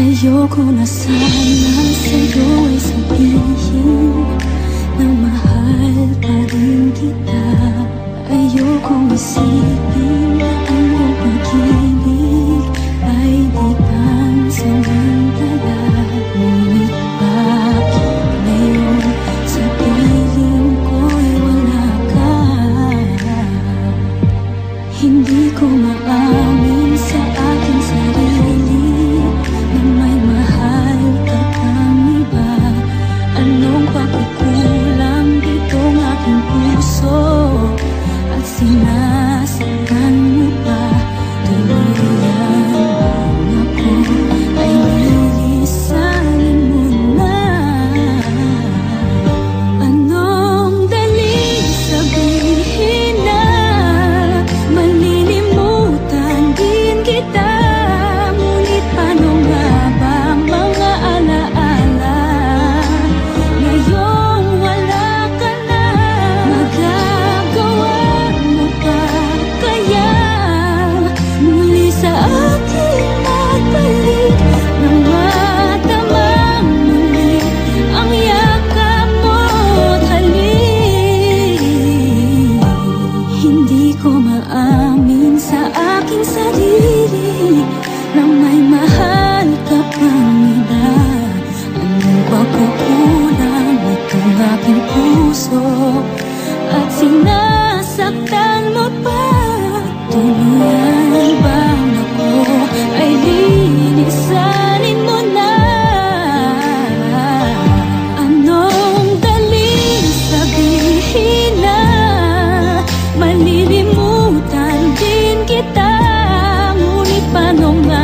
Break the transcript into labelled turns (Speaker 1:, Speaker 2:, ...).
Speaker 1: Ayoko na sana sa'yo ay sabihin na mahal pa rin kita. Ayokong isipin ang iyong pag-ibig ay di pansamantala. Ngunit bakit ngayon sa piling ko'y wala ka? Hindi ko maamin sa aking sarili na may mahal ka pang iba. Anong pagkukulang ditong aking puso at sinasaktan mo pa? Tuluyan bang ako ay lilisanin mo na? Anong daling sabihin na malilimutan din kita? Ngunit paano nga ba mga alaala ngayong wala ka na? Magagawa mo pa kaya muli sa akin magbalik nang matamang muli ang yakap mo't halik? Hindi ko maamin sa aking sarili na may mahal ka pang iba. Anong pagkukulang itong aking puso at sinasaktan mo pa? Tuluyan bang ako ay linisanin mo na? Anong daling sabihin na malilimutan din kita? Ngunit paano nga